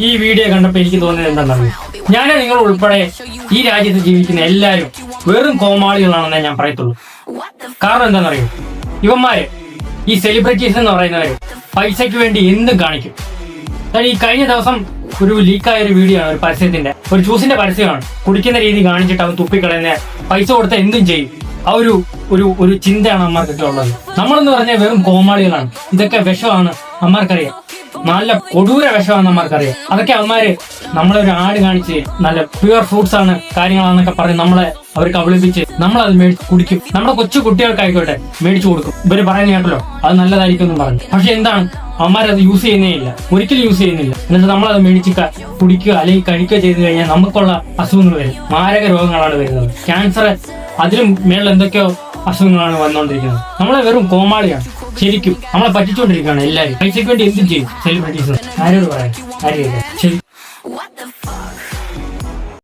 ഈ വീഡിയോ കണ്ടപ്പോൾ എനിക്ക് തോന്നിയത് എന്താണെന്നറിയോ, ഞാൻ നിങ്ങൾ ഉൾപ്പെടെ ഈ രാജ്യത്ത് ജീവിക്കുന്ന എല്ലാവരും വെറും കോമാളികളാണെന്നേ ഞാൻ പറയത്തുള്ളൂ. കാരണം എന്താണെന്നറിയോ, ഇവന്മാര് ഈ സെലിബ്രിറ്റീസ് എന്ന് പറയുന്നവര് പൈസയ്ക്ക് വേണ്ടി എന്തും കാണിക്കും. ഈ കഴിഞ്ഞ ദിവസം ഒരു ലീക്കായ ഒരു വീഡിയോ ആണ്, ഒരു പരസ്യത്തിന്റെ, ഒരു ജ്യൂസിന്റെ പരസ്യമാണ്. കുടിക്കുന്ന രീതി കാണിച്ചിട്ട് അവൻ തുപ്പിക്കളയുന്ന, പൈസ കൊടുത്ത എന്തും ചെയ്യും. ആ ഒരു ചിന്തയാണ് അമ്മമാർക്കൊക്കെ ഉള്ളത്. നമ്മളെന്ന് പറഞ്ഞാൽ വെറും കോമാളികളാണ്. ഇതൊക്കെ വിഷമാണ് അമ്മമാർക്കറിയാം, നല്ല കൊടൂര വിഷമാണ് അമ്മമാർക്കറിയാം. അതൊക്കെ അവന്മാര് നമ്മളൊരു ആട് കാണിച്ച് നല്ല പ്യുവർ ഫ്രൂട്ട്സ് ആണ് കാര്യങ്ങളാന്നൊക്കെ പറഞ്ഞ് നമ്മളെ അവർ കബളിപ്പിച്ച് നമ്മളത് മേടിച്ച് കുടിക്കും. നമ്മുടെ കൊച്ചു കുട്ടികൾക്കായിക്കോട്ടെ മേടിച്ചു കൊടുക്കും. ഇവര് പറയുന്ന കേട്ടല്ലോ അത് നല്ലതായിരിക്കും എന്നും പറഞ്ഞു. പക്ഷെ എന്താണ്, അവന്മാരത് യൂസ് ചെയ്യുന്നേ ഇല്ല, ഒരിക്കലും യൂസ് ചെയ്യുന്നില്ല. എന്നിട്ട് നമ്മളത് മേടിച്ച് കുടിക്കുക അല്ലെങ്കിൽ കഴിക്കുക ചെയ്ത് കഴിഞ്ഞാൽ നമുക്കുള്ള അസുഖങ്ങൾ വരും. മാരക രോഗങ്ങളാണ് വരുന്നത്. ക്യാൻസർ, അതിലും മേളിൽ എന്തൊക്കെയോ അസുഖങ്ങളാണ് വന്നുകൊണ്ടിരിക്കുന്നത്. നമ്മളെ വെറും കോമാളിയാണ് ശരിക്കും. നമ്മളെ പറ്റിച്ചുകൊണ്ടിരിക്കുകയാണ് എല്ലാവരും. പൈസയ്ക്ക് വേണ്ടി എന്തും ചെയ്യും സെലിബ്രിറ്റീസ്. ആരോട് പറയാം, ആരും ശരി.